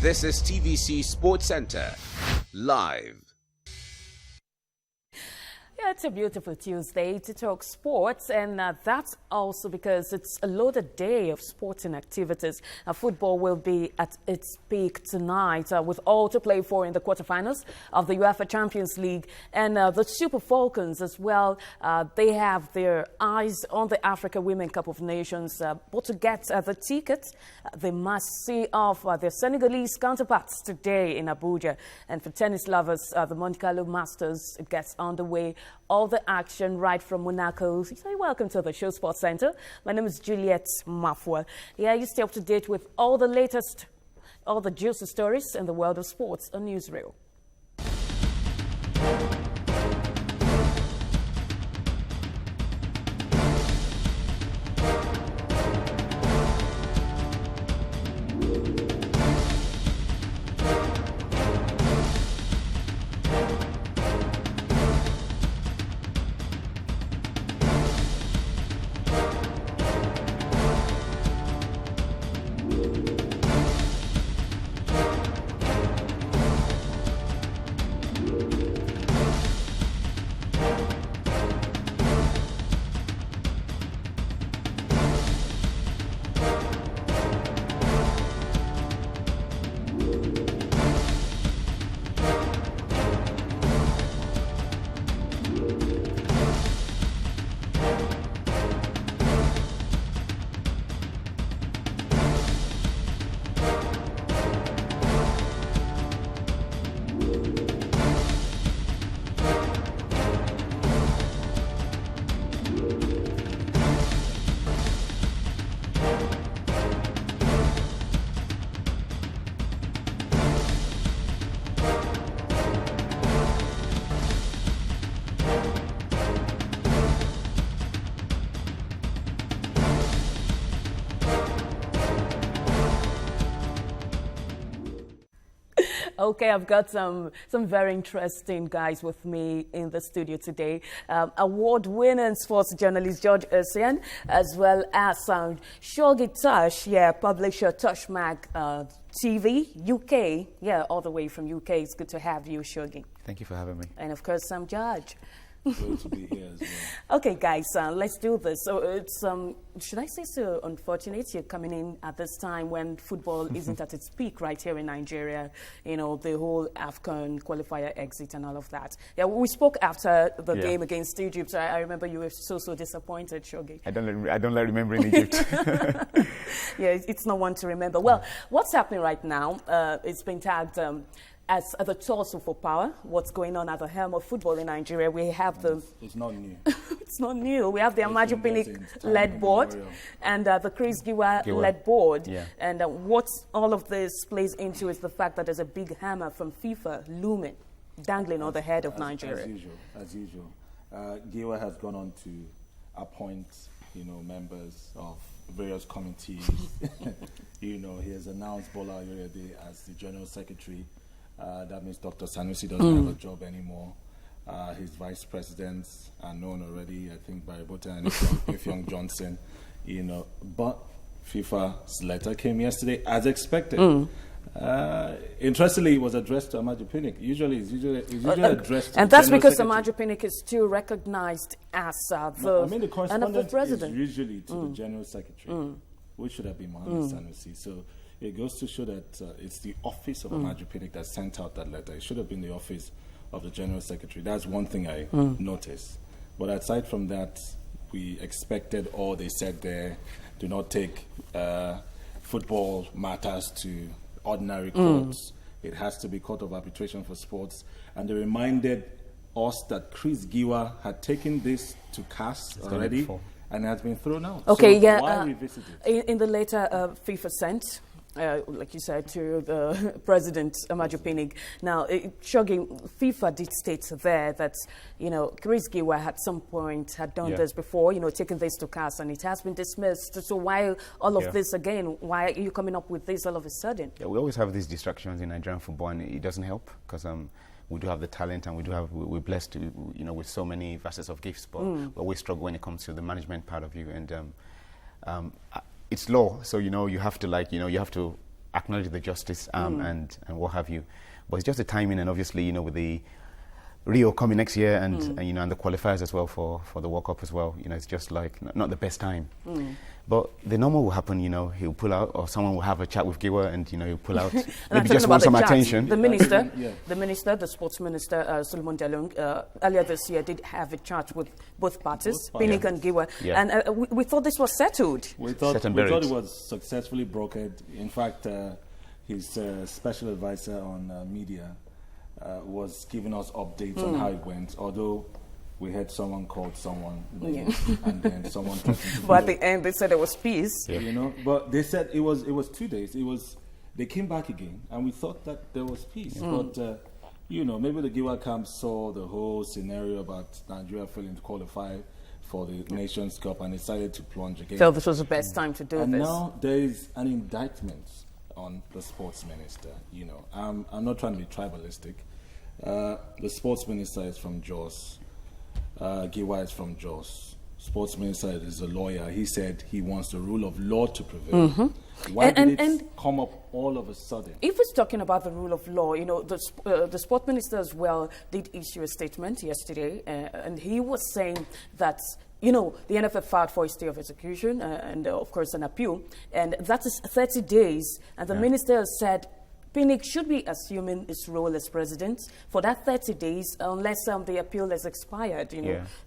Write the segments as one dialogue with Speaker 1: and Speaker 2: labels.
Speaker 1: This is TVC Sports Center, live.
Speaker 2: Yeah, it's a beautiful Tuesday to talk sports, and that's also because it's a loaded day of sporting activities. Football will be at its peak tonight with all to play for in the quarterfinals of the UEFA Champions League. And the Super Falcons as well, they have their eyes on the Africa Women Cup of Nations. But to get the tickets, they must see off their Senegalese counterparts today in Abuja. And for tennis lovers, the Monte Carlo Masters gets underway. All the action right from Monaco. So welcome to the Show Sports Center. My name is Juliet Mafua. Yeah, you stay up to date with all the latest, all the juicy stories in the world of sports on Newsreel. Okay, I've got some very interesting guys with me in the studio today. Award-winning sports journalist George Essien, as well as Shoggy Tosh, publisher Tosh Mag TV, UK, all the way from UK. It's good to have you, Shoggy.
Speaker 3: Thank you for having me.
Speaker 2: And of course, I'm George.
Speaker 4: Good to be here as well.
Speaker 2: Okay, guys, let's do this. So it's, should I say so unfortunate you're coming in at this time when football isn't at its peak right here in Nigeria, you know, the whole AFCON qualifier exit and all of that. Yeah, we spoke after the game against Egypt. I remember you were so disappointed, Shoggy.
Speaker 3: I don't like remembering Egypt.
Speaker 2: Yeah, it's not one to remember. Well, what's happening right now, it's been tagged as the torso for power. What's going on at the helm of football in Nigeria? We have the...
Speaker 4: It's not new.
Speaker 2: It's not new. We have the Amaju Pinnick-led board and the Chris Giwa-led board. Yeah. And what all of this plays into is the fact that there's a big hammer from FIFA looming, dangling on the head of Nigeria.
Speaker 4: As usual. Giwa has gone on to appoint, members of various committees. He has announced Bola Oyede as the General Secretary. That means Dr. Sanusi doesn't have a job anymore. His vice presidents are known already, I think, by Bota and Ifyong Johnson. But FIFA's letter came yesterday, as expected. Interestingly, it was addressed to Amaju Pinnick. Usually addressed to
Speaker 2: and that's
Speaker 4: General
Speaker 2: because
Speaker 4: Secretary.
Speaker 2: Amaju Pinnick is still recognized as
Speaker 4: the correspondent
Speaker 2: president.
Speaker 4: is usually to the General Secretary, which should have been Mohamed Sanusi. So it goes to show that it's the office of Amaju Pinnick that sent out that letter. It should have been the office of the General Secretary. That's one thing I noticed. But aside from that, we expected all they said there. Do not take football matters to ordinary courts. It has to be court of arbitration for sports. And they reminded us that Chris Giwa had taken this to CAS already and has been thrown out.
Speaker 2: Okay,
Speaker 4: so why revisit it?
Speaker 2: In the letter FIFA sent, like you said, to the president, Amaju Pinnick. Now, Shoggy, FIFA did state there that, Chris Giwa at some point had done this before, taken this to CAS, and it has been dismissed. So why all of this again? Why are you coming up with this all of a sudden?
Speaker 3: Yeah, we always have these distractions in Nigerian football, and it doesn't help because we do have the talent, and we're blessed to, with so many facets of gifts, but we always struggle when it comes to the management part of you. And it's law, so you have to you have to acknowledge the justice and what have you. But it's just the timing, and obviously, with the Rio coming next year and and the qualifiers as well for the World Cup as well, it's just like not the best time. But the normal will happen, he'll pull out, or someone will have a chat with Giwa and, he'll pull out. Maybe just want some attention.
Speaker 2: The minister, the sports minister, Solomon Dalung, earlier this year did have a chat with both parties, Pinnick and Giwa. Yeah. And we thought this was settled.
Speaker 4: We thought it was successfully brokered. In fact, his special advisor on media was giving us updates on how it went, although we had someone called someone, and then someone.
Speaker 2: But at the end, they said there was peace.
Speaker 4: Yeah. But they said it was 2 days. They came back again, and we thought that there was peace. But maybe the Giwa camp saw the whole scenario about Nigeria failing to qualify for the Nations Cup and decided to plunge again.
Speaker 2: So this was the best time to do
Speaker 4: and
Speaker 2: this.
Speaker 4: And now there is an indictment on the sports minister. I'm not trying to be tribalistic. The sports minister is from Jos. Giwa is from Jos. Sports minister is a lawyer. He said he wants the rule of law to prevail. Why did it come up all of a sudden?
Speaker 2: If it's talking about the rule of law, the sport minister as well did issue a statement yesterday, and he was saying that the NFF filed for a stay of execution and, of course, an appeal, and that is 30 days. And the minister said Pinnick should be assuming his role as president for that 30 days unless the appeal has expired,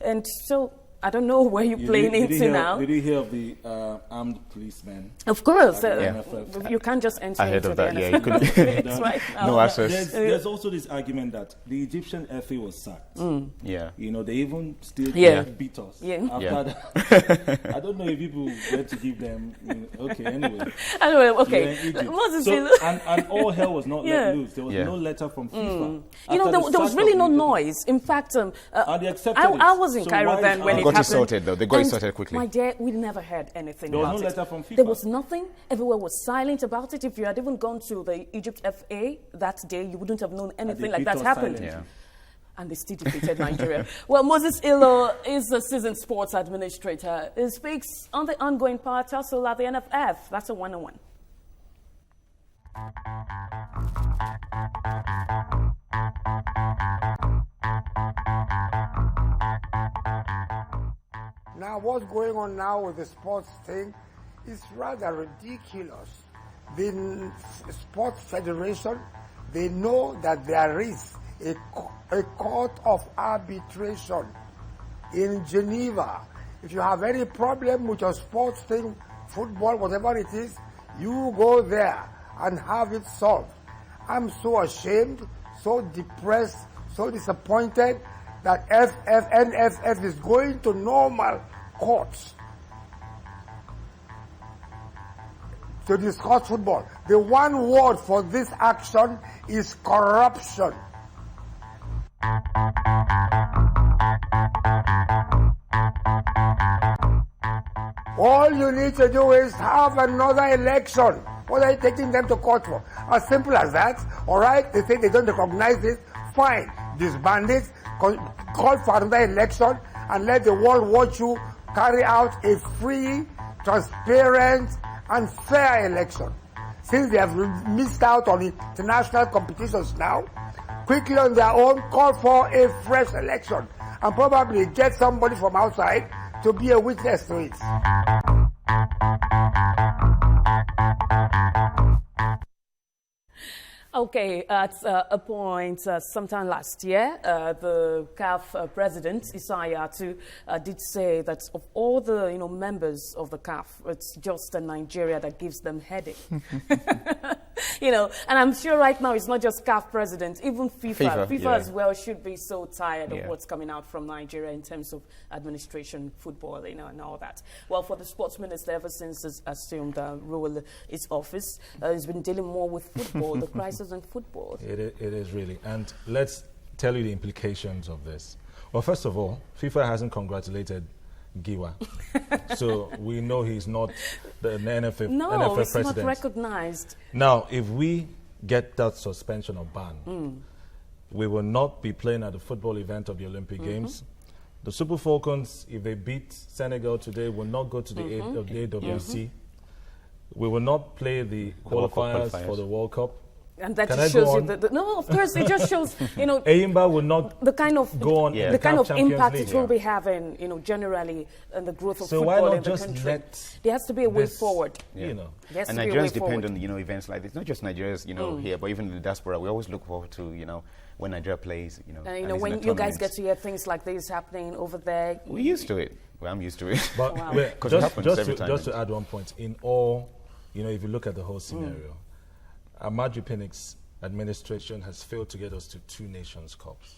Speaker 2: And so I don't know where you're playing into now.
Speaker 4: Did you hear of the armed policemen?
Speaker 2: Of course. You can't just enter
Speaker 3: ahead
Speaker 2: into
Speaker 3: of that,
Speaker 2: the
Speaker 3: NFF.
Speaker 2: It's right now.
Speaker 3: No access.
Speaker 4: There's also this argument that the Egyptian FA was sacked.
Speaker 3: Yeah.
Speaker 4: They even still beat us. After that. I don't know if people get to give them. Okay, anyway.
Speaker 2: Moses,
Speaker 4: and all hell was not let loose. There was no letter from FIFA.
Speaker 2: There was really no noise. In fact, I was in Cairo then when it happened.
Speaker 3: Got it sorted, though. They got it sorted quickly.
Speaker 2: My dear, we never heard anything
Speaker 4: about it. There was
Speaker 2: no
Speaker 4: letter from FIFA.
Speaker 2: There was nothing. Everyone was silent about it. If you had even gone to the Egypt FA that day, you wouldn't have known anything like that happened. And they still defeated Nigeria. Well, Moses Illo is a seasoned sports administrator. He speaks on the ongoing power tussle at the NFF. That's a one-on-one.
Speaker 5: Now, what's going on now with the sports thing is rather ridiculous. The Sports Federation, they know that there is a court of arbitration in Geneva. If you have any problem with your sports thing, football, whatever it is, you go there and have it solved. I'm so ashamed, so depressed, so disappointed that NFF is going to normal courts to discuss football. The one word for this action is corruption. All you need to do is have another election. What are you taking them to court for? As simple as that. All right? They say they don't recognize it. Fine. Disband it. Call for another election and let the world watch you carry out a free, transparent, and fair election. Since they have missed out on international competitions now, quickly on their own, call for a fresh election and probably get somebody from outside to be a witness to it.
Speaker 2: Okay, at a point sometime last year, the CAF president, Isaiah, did say that of all the members of the CAF, it's just Nigeria that gives them headache. And I'm sure right now it's not just CAF president, even FIFA as well should be so tired of what's coming out from Nigeria in terms of administration, football, and all that. Well, for the sports minister, ever since he's assumed his office, he's been dealing more with football, the crisis in football.
Speaker 4: It is really. And let's tell you the implications of this. Well, first of all, FIFA hasn't congratulated Giwa. So we know he's not the NFF
Speaker 2: No, it's
Speaker 4: president.
Speaker 2: not recognized.
Speaker 4: Now, if we get that suspension or ban, we will not be playing at the football event of the Olympic Games. The Super Falcons, if they beat Senegal today, will not go to the AWC. We will not play the qualifiers for the World Cup.
Speaker 2: And that just shows you that no, of course, it just shows
Speaker 4: Eyimba will not
Speaker 2: the kind of
Speaker 4: go on
Speaker 2: the kind of impact it will be having, generally in the growth of football in the country. There has to be a way forward.
Speaker 3: And Nigerians depend on events like this. Not just Nigerians, here, but even the diaspora. We always look forward to when Nigeria plays.
Speaker 2: When you guys get to hear things like this happening over there.
Speaker 3: We're used to it. Well, I'm used to it.
Speaker 4: But just to add one point, in all, if you look at the whole scenario. Ahmadu Pinnick's administration has failed to get us to 2 Nations Cups.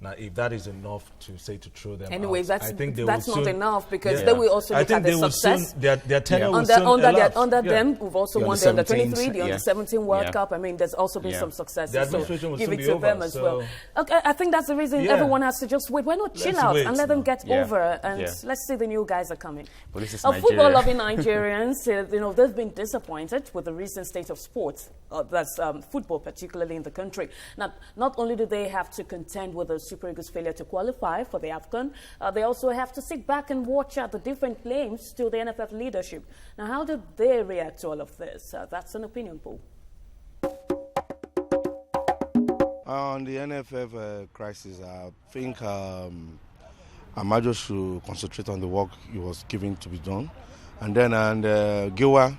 Speaker 4: Now, if that is enough to throw them
Speaker 2: out,
Speaker 4: I think
Speaker 2: that's not enough because they will also look at the success.
Speaker 4: Their tenure will soon elapse.
Speaker 2: Under them, we've also won the Under-23, the Under-17 World Cup. I mean, there's also been some successes.
Speaker 4: The administration will
Speaker 2: give
Speaker 4: soon
Speaker 2: it
Speaker 4: be
Speaker 2: to them as well. Okay, I think that's the reason everyone has to just wait. Why not chill out and let them get over and let's see the new guys are coming.
Speaker 3: Well, this is
Speaker 2: football-loving Nigerians, they've been disappointed with the recent state of sports. That's football, particularly in the country. Now, not only do they have to contend with the Super Eagles' failure to qualify for the AFCON, they also have to sit back and watch out the different claims to the NFF leadership. Now, how did they react to all of this? That's an opinion poll.
Speaker 6: On the NFF crisis, I think Ahmadu should concentrate on the work he was given to be done. And then Giwa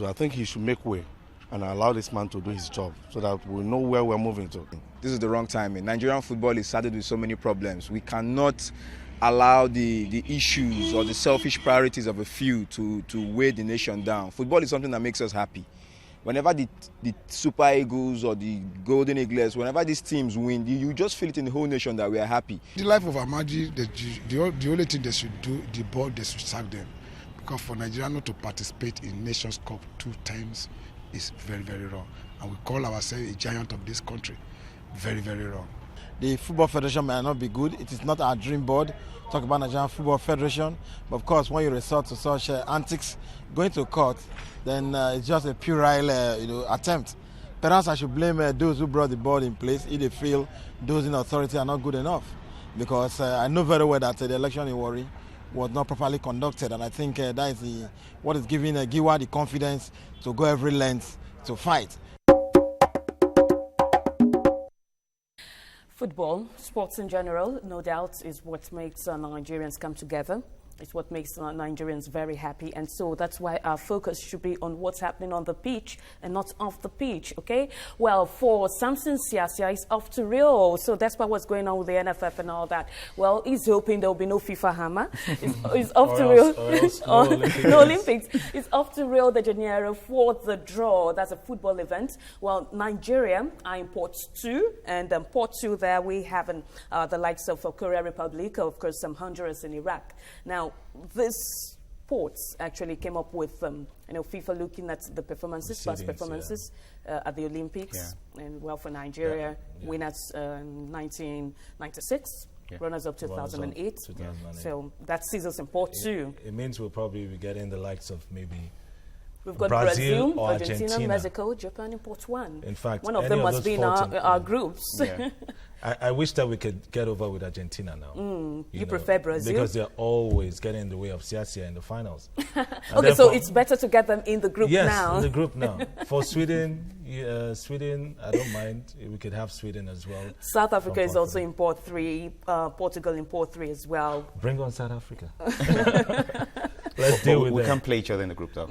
Speaker 6: I think he should make way and allow this man to do his job so that we know where we're moving to.
Speaker 7: This is the wrong timing. Nigerian football is saddled with so many problems. We cannot allow the issues or the selfish priorities of a few to weigh the nation down. Football is something that makes us happy. Whenever the Super Eagles or the Golden Eagles, whenever these teams win, you just feel it in the whole nation that we are happy.
Speaker 8: The life of Ahmadu, the only thing they should do, the board, they should sack them. Because for Nigeria not to participate in Nations Cup 2 times is very, very wrong. And we call ourselves a giant of this country. Very, very wrong.
Speaker 9: The Football Federation may not be good. It is not our dream board. Talk about Nigerian Football Federation. But of course, when you resort to such antics, going to court, then it's just a puerile attempt. Perhaps I should blame those who brought the board in place if they feel those in authority are not good enough. Because I know very well that the election in Warri was not properly conducted, and I think that is what is giving Giwa the confidence to go every length to fight.
Speaker 2: Football, sports in general, no doubt, is what makes Nigerians come together. It's what makes Nigerians very happy, and so that's why our focus should be on what's happening on the pitch and not off the pitch, okay? Well, for Samson Siasia, he's off to Rio, so that's what's going on with the NFF and all that. Well, he's hoping there'll be no FIFA hammer. He's off to Rio. No Olympics. He's off to Rio de Janeiro for the draw. That's a football event. Well, Nigeria are in Port 2, and Port 2 there we have the likes of Korea Republic, of course, some Honduras and Iraq. Now, this sports actually came up with FIFA looking at the performances, past performances at the Olympics, and well for Nigeria, winners 1996, runners up 2008. So that sees us in Port 2.
Speaker 4: It means we'll probably be getting the likes of maybe.
Speaker 2: We've got Brazil, Argentina, Mexico, Japan, and Port 1.
Speaker 4: In fact,
Speaker 2: one of them must be in our groups.
Speaker 4: Yeah. I wish that we could get over with Argentina now.
Speaker 2: You prefer Brazil?
Speaker 4: Because they're always getting in the way of Siasia in the finals.
Speaker 2: Okay, so it's better to get them in the group now.
Speaker 4: Yes, in the group now. For Sweden, I don't mind. We could have Sweden as well.
Speaker 2: South Africa is also in Port 3, Portugal in Port 3 as well.
Speaker 4: Bring on South Africa. Let's deal with it.
Speaker 3: We can't play each other in the group, though.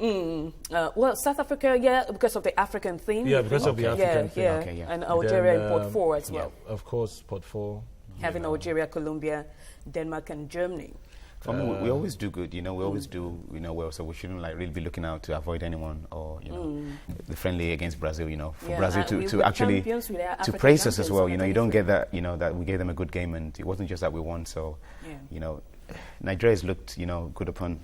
Speaker 2: Well, South Africa, because of the African theme.
Speaker 4: Yeah, because of the African theme.
Speaker 2: Okay, and Algeria in Port 4 as well.
Speaker 4: Of course, Port 4.
Speaker 2: Having Algeria, Colombia, Denmark, and Germany.
Speaker 3: For me, we always do good, we always do, well, so we shouldn't really be looking out to avoid anyone or, the friendly against Brazil, for Brazil to actually, to praise us as well, you don't get that, that we gave them a good game and it wasn't just that we won, so, Nigeria's looked, good upon,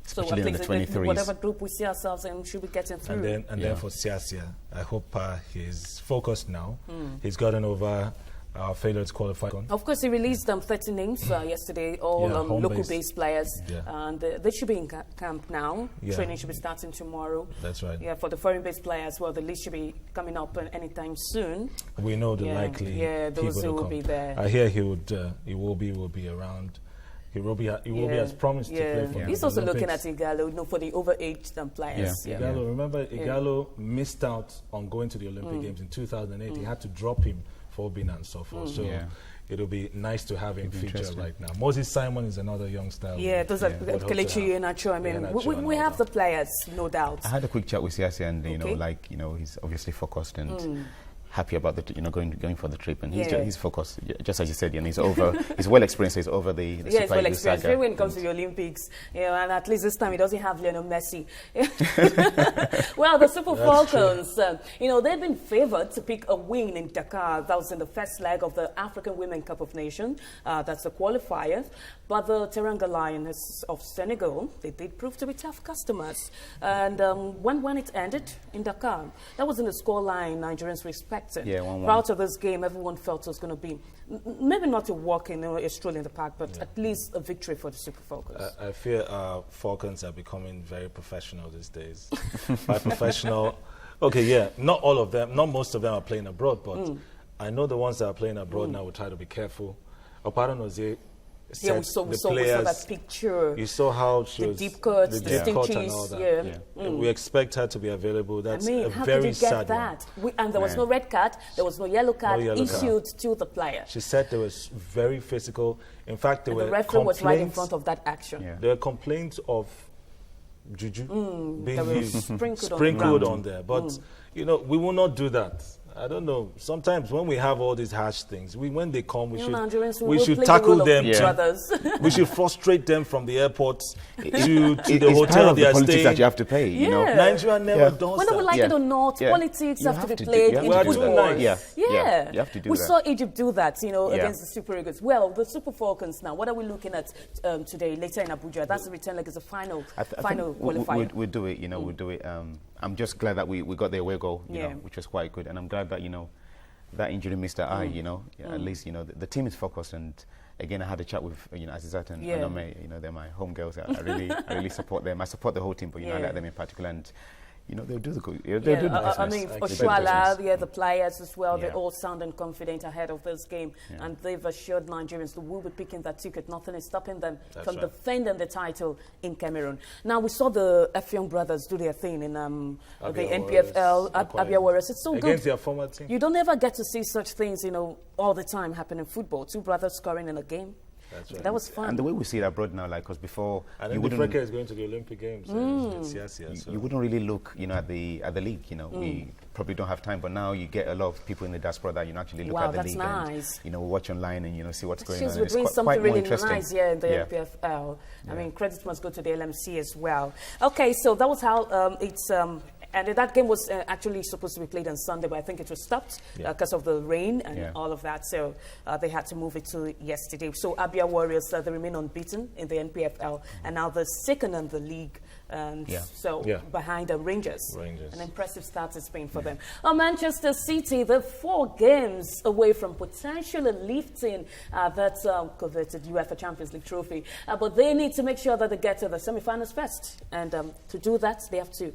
Speaker 3: especially in the 23s.
Speaker 2: Whatever group we see ourselves in, should be getting through.
Speaker 4: And then for Siasia, I hope he's focused now. He's gotten over our failure to qualify.
Speaker 2: Of course, he released 30 names yesterday, all local-based players. Yeah. And they should be in camp now. Yeah. Training should be starting tomorrow.
Speaker 4: That's right.
Speaker 2: Yeah, for the foreign-based players, the list should be coming up anytime soon.
Speaker 4: We know the likely
Speaker 2: those who will be there.
Speaker 4: I hear he will be around. Iwobi has promised to play for
Speaker 2: He's
Speaker 4: the
Speaker 2: also
Speaker 4: Olympics.
Speaker 2: looking at Igalo, for the overaged players.
Speaker 4: Igalo, remember, Igalo missed out on going to the Olympic Games in 2008. He had to drop him for Benin and so forth. So it'll be nice to have him featured right now. Moses Simon is another youngster.
Speaker 2: Those are Kelechi Iheanacho. I mean, we have the players, no doubt.
Speaker 3: I had a quick chat with Essien, and he's obviously focused and happy about going for the trip, and he's focused. Just as you said, he's over. He's well experienced. He's over the
Speaker 2: he's well experienced. When it comes to the Olympics, and at least this time he doesn't have Lionel Messi. Well, the Super Falcons, they've been favoured to pick a win in Dakar. That was in the first leg of the African Women Cup of Nations. That's the qualifier. But the Teranga Lions of Senegal, they did prove to be tough customers. And when it ended in Dakar, that was in the scoreline Nigerians respected. Proud of this game, everyone felt it was going to be maybe not a walk in a stroll in the park, but at least a victory for the Super Falcons.
Speaker 4: I fear Falcons are becoming very professional these days. By professional, not all of them, not most of them are playing abroad, but I know the ones that are playing abroad now will try to be careful. Oparanozie
Speaker 2: we saw that picture.
Speaker 4: You saw how she was,
Speaker 2: the deep cuts, the stitches,
Speaker 4: and all that. We expect her to be available. That's a
Speaker 2: how
Speaker 4: very
Speaker 2: did you get
Speaker 4: sad
Speaker 2: that? And there was no red card, there was no yellow card issued to the player.
Speaker 4: She said there was very physical. In fact, there were
Speaker 2: the referee was right in front of that action.
Speaker 4: There were complaints of juju being used,
Speaker 2: sprinkled
Speaker 4: on there. But we will not do that. I don't know. Sometimes when we have all these harsh things, when they come, we should tackle them. We should frustrate them from the airport to the hotel they are staying.
Speaker 3: That you have to pay.
Speaker 4: Nigeria never does that.
Speaker 2: Whether we like it or not, politics have to be played in football.
Speaker 3: You have to do that.
Speaker 2: We saw Egypt do that, against the Super Eagles. Well, the Super Falcons now. What are we looking at today? Later in Abuja, that's the return leg. Is a final qualifier.
Speaker 3: We'll do it. We'll do it. I'm just glad that we got the away goal, which was quite good, and I'm glad that that injury missed our eye. At least the team is focused. And again, I had a chat with Azizat and Anome. They're my home girls. I really support them. I support the whole team, but I like them in particular. And they'll do the good. They'll do the business.
Speaker 2: I mean, Oshuala, the players as well, they all sound and confident ahead of this game. And they've assured Nigerians they will be picking that ticket. Nothing is stopping them from defending the title in Cameroon. Now, we saw the Essien brothers do their thing in the NPFL, Abia Warriors. It's so good.
Speaker 4: Against their former team.
Speaker 2: You don't ever get to see such things, all the time happen in football. Two brothers scoring in a game.
Speaker 4: That's right.
Speaker 2: That was fun.
Speaker 3: And the way we see it abroad now, because before
Speaker 4: you wouldn't. Freke is going to the Olympic Games.
Speaker 3: You wouldn't really look, at the league. We probably don't have time, but now you get a lot of people in the diaspora that actually look at the league.
Speaker 2: Nice.
Speaker 3: And watch online and see what's going on.
Speaker 2: We're doing something really nice here in the NPFL. I mean, credit must go to the LMC as well. Okay, so that was how it's. And that game was actually supposed to be played on Sunday, but I think it was stopped because of the rain and all of that. So they had to move it to yesterday. So Abia Warriors, they remain unbeaten in the NPFL, and now they're second in the league. And behind the Rangers. An impressive start in Spain for them. Manchester City, they're 4 games away from potentially lifting that coveted UEFA Champions League trophy. But they need to make sure that they get to the semi-finals first. And to do that, they have to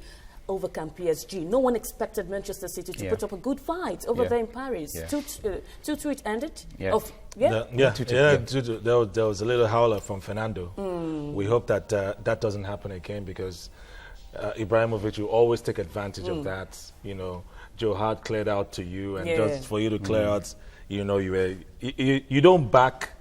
Speaker 2: overcome PSG. No one expected Manchester City to put up a good fight over there in Paris. 2-2 it ended.
Speaker 4: There was a little howler from Fernando. We hope that that doesn't happen again, because Ibrahimovic will always take advantage of that. Joe Hart cleared out to you, and just for you to clear out, you don't back,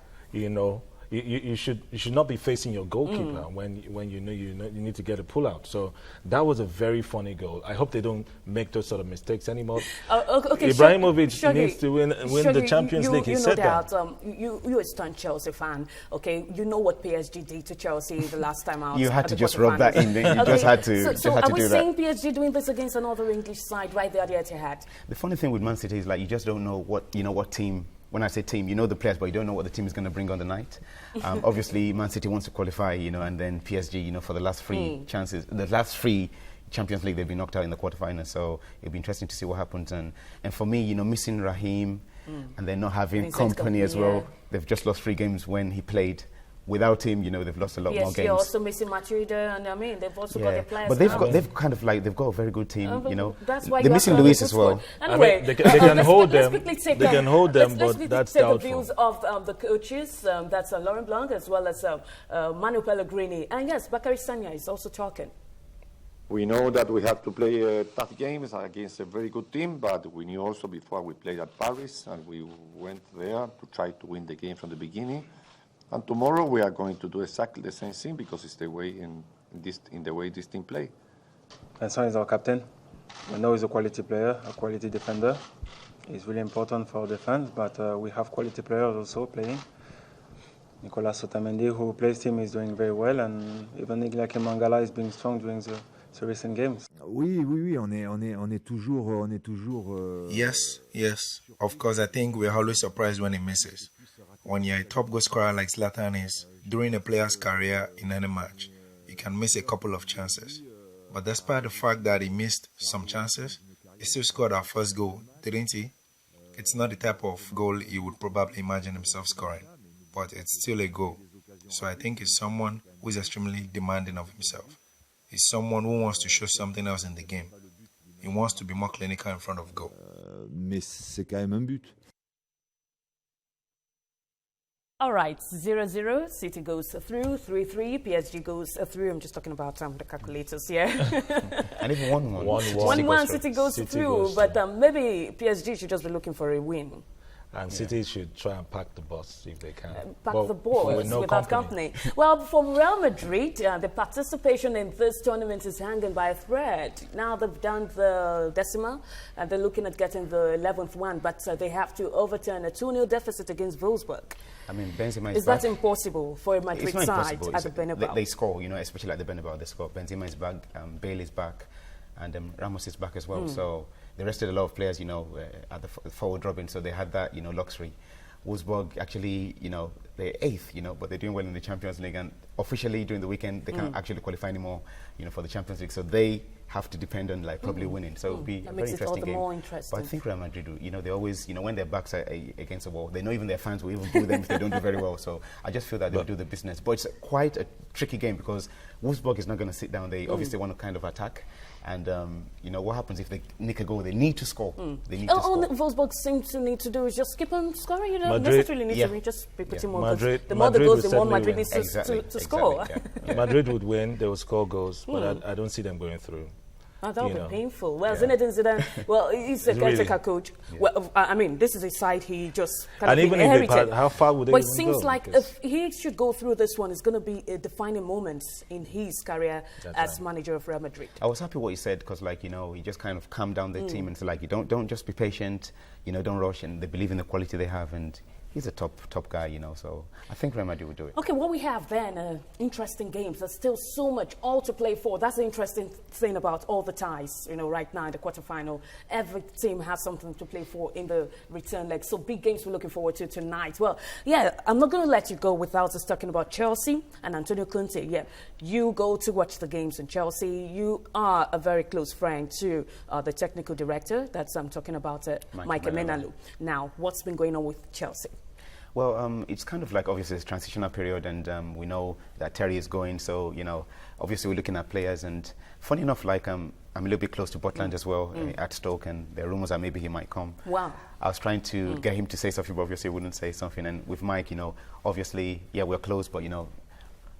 Speaker 4: You should not be facing your goalkeeper when you need to get a pull out. So that was a very funny goal. I hope they don't make those sort of mistakes anymore. Ibrahimovic needs to win the Champions League. He said that.
Speaker 2: You're a stunned Chelsea fan. Okay, you know what PSG did to Chelsea the last time out.
Speaker 3: You had to just rub that in. You just had to.
Speaker 2: So are we seeing PSG doing this against another English side right there at the Etihad?
Speaker 3: The funny thing with Man City is you just don't know what team. When I say team, you know the players, but you don't know what the team is going to bring on the night. Obviously, Man City wants to qualify, and then PSG, for the last 3 chances, the last 3 Champions League, they've been knocked out in the quarterfinals. So it'll be interesting to see what happens. And for me, missing Raheem and then not having company as well. They've just lost 3 games when he played. without him, they've lost a lot more
Speaker 2: Yes,
Speaker 3: games.
Speaker 2: you're also missing Matuida, and I mean, they've also got their players.
Speaker 3: But they've got a very good team,
Speaker 2: That's why
Speaker 3: they're missing Luis as well.
Speaker 2: Anyway,
Speaker 10: they can hold them.
Speaker 2: They
Speaker 10: can hold them, but that's
Speaker 2: take
Speaker 10: doubtful.
Speaker 2: the views of the coaches. That's Laurent Blanc as well as Manu Pellegrini. And yes, Bakary Sagna is also talking.
Speaker 11: We know that we have to play tough games against a very good team, but we knew also before we played at Paris, and we went there to try to win the game from the beginning. And tomorrow we are going to do exactly the same thing because it's the way in the way this team play.
Speaker 12: Essien is our captain. We know he's a quality player, a quality defender. He's really important for our defense, but we have quality players also playing. Nicolas Otamendi, who plays team, is doing very well, and even Ignace Mangala is being strong during the recent games.
Speaker 13: Oui, on est toujours.
Speaker 14: Yes. Of course, I think we're always surprised when he misses. When you're a top goal scorer like Zlatan is, during a player's career in any match, you can miss a couple of chances. But despite the fact that he missed some chances, he still scored our first goal, didn't he? It's not the type of goal he would probably imagine himself scoring, but it's still a goal. So I think he's someone who is extremely demanding of himself. He's someone who wants to show something else in the game. He wants to be more clinical in front of goal.
Speaker 13: Mais c'est quand même un but.
Speaker 2: All right, 0-0, City goes through, 3-3, PSG goes through. I'm just talking about the calculators here.
Speaker 3: And even 1-1.
Speaker 2: 1-1, City goes through, but maybe PSG should just be looking for a win.
Speaker 10: And City should try and pack the bus if they can.
Speaker 2: Pack the bus without company. Well, for Real Madrid, the participation in this tournament is hanging by a thread. Now they've done the decimal, and they're looking at getting the 11th one, but they have to overturn a 2-0 deficit against Wolfsburg.
Speaker 3: I mean, Benzema is
Speaker 2: that impossible for a Madrid side at the Bernabeu?
Speaker 3: They score, especially at the Bernabeu, they score. Benzema is back, Bale is back, and Ramos is back as well. So they rested a lot of players, at the forward dropping, so they had that, luxury. Wolfsburg actually, they're 8th, but they're doing well in the Champions League, and officially during the weekend they can't actually qualify anymore, for the Champions League. So they have to depend on probably winning. So it'll be a very interesting game.
Speaker 2: More interesting.
Speaker 3: But I think Real Madrid, they always, when their backs are against the wall, they know even their fans will even boo them if they don't do very well. So I just feel that they'll do the business. But it's quite a tricky game because Wolfsburg is not going to sit down. They obviously want to kind of attack. And, what happens if they nick a goal? They need to score. They need to score.
Speaker 2: All Wolfsburg seems to need to do is just keep on scoring. You don't
Speaker 10: Madrid,
Speaker 2: necessarily need to just be putting more goals. The
Speaker 10: more
Speaker 2: the goals, the more
Speaker 10: Madrid
Speaker 2: needs to score.
Speaker 10: Yeah. Madrid would win. They would score goals, but I don't see them going through.
Speaker 2: Oh, that would be painful. Well, Zinedine Zidane, well, he's a caretaker coach. Yeah. Well, I mean, this is a side he just kind of inherited.
Speaker 10: How far would they
Speaker 2: But
Speaker 10: even
Speaker 2: it seems
Speaker 10: go?
Speaker 2: like if he should go through this one, it's going to be a defining moment in his career as manager of Real Madrid.
Speaker 3: I was happy what he said because, he just kind of calmed down the team and said, you don't just be patient, don't rush, and they believe in the quality they have, and he's a top guy, so I think Real Madrid will do it.
Speaker 2: Okay, what we have then, interesting games. There's still so much all to play for. That's the interesting thing about all the ties, right now in the quarterfinal. Every team has something to play for in the return leg. So big games we're looking forward to tonight. Well, I'm not going to let you go without us talking about Chelsea and Antonio Conte. Yeah, you go to watch the games in Chelsea. You are a very close friend to the technical director. I'm talking about Mike Emenalo. Now, what's been going on with Chelsea?
Speaker 3: Well, it's kind of like obviously it's a transitional period, and we know that Terry is going. So obviously we're looking at players, and funny enough, I'm a little bit close to Butland as well at Stoke, and there are rumours that maybe he might come.
Speaker 2: Wow!
Speaker 3: I was trying to get him to say something, but obviously he wouldn't say something. And with Mike, obviously, we're close, but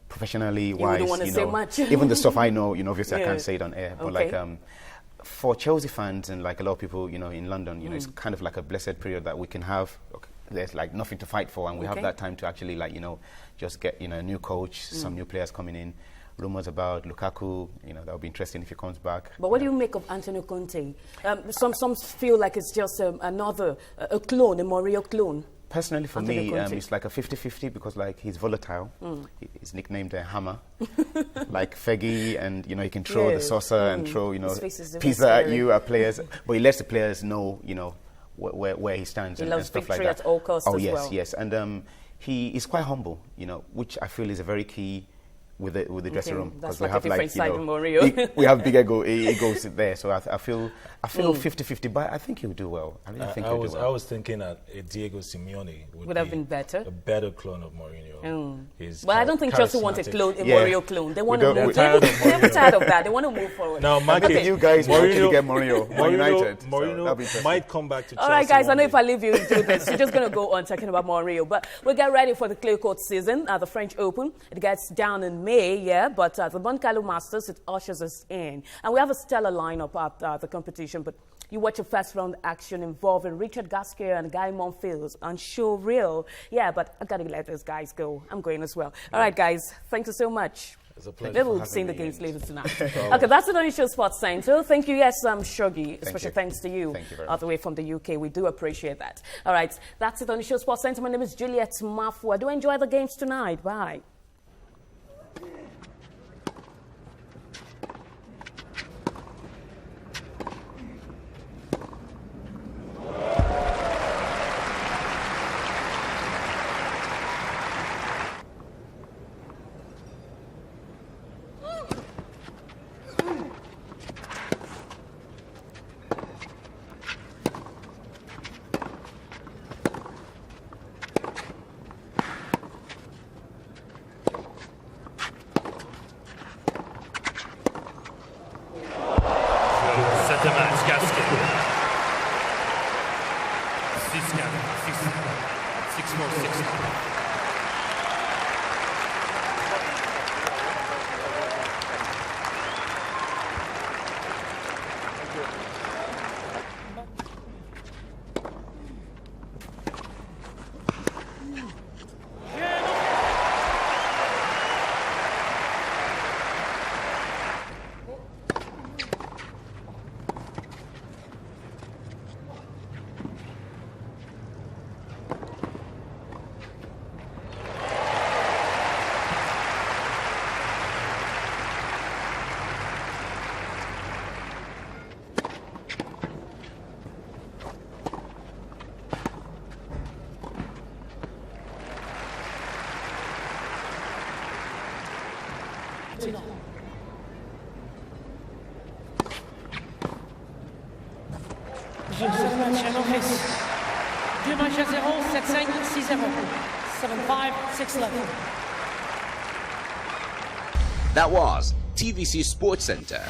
Speaker 3: professionally wise,
Speaker 2: wouldn't want to say much.
Speaker 3: Even the stuff I know, obviously I can't say it on air.
Speaker 2: Okay.
Speaker 3: But for Chelsea fans and a lot of people, in London, it's kind of like a blessed period that we can have. There's nothing to fight for, and we have that time to actually just get a new coach, some new players coming in. Rumours about Lukaku, that would be interesting if he comes back.
Speaker 2: But what do you make of Antonio Conte? Some feel like it's just another clone, a Mourinho clone.
Speaker 3: Personally, for me, it's like a 50-50 because he's volatile. He's nicknamed Hammer, like Feggy, and he can throw the saucer and throw pizza at you, at players. But he lets the players know, where he stands and stuff like that.
Speaker 2: He loves victory at all costs as well.
Speaker 3: Yes. And he is quite humble, which I feel is a very key with the dressing room,
Speaker 2: because
Speaker 3: we have
Speaker 2: we
Speaker 3: have big egos there. So I feel 50-50, but I think he'll do well. I really think he'll do well.
Speaker 10: I was thinking that Diego Simeone would
Speaker 2: have been better.
Speaker 10: A better clone of Mourinho.
Speaker 2: But I don't think Chelsea want a Mourinho clone. They want to move. They're tired of that. They want to move forward.
Speaker 10: Now,
Speaker 3: okay, you guys Mourinho get Mourinho United.
Speaker 10: Mourinho might come back to Chelsea.
Speaker 2: All right, guys. I know if I leave you to do this, you're just going to go on talking about Mourinho. But we'll get ready for the clay court season, the French Open. It gets down in May, but the Monte Carlo Masters, it ushers us in. And we have a stellar lineup at the competition, but you watch a first round action involving Richard Gasquet and Guy Monfils on Show Real. Yeah, but I got to let those guys go. I'm going as well. All right, guys. Thank you so much.
Speaker 10: It's a pleasure.
Speaker 2: Maybe we'll see the games later tonight. Okay, that's it on the show Sports Center. Thank you, yes, Shoggy. Special thanks to you, all the way from the UK. We do appreciate that. All right, that's it on the show Sports Center. My name is Juliet Mafua. Do enjoy the games tonight. Bye.
Speaker 15: Je seul match en office. 2 matchs à 0, 7-5, 6-0. 7-5, 6-11.
Speaker 1: That was TVC Sports Center.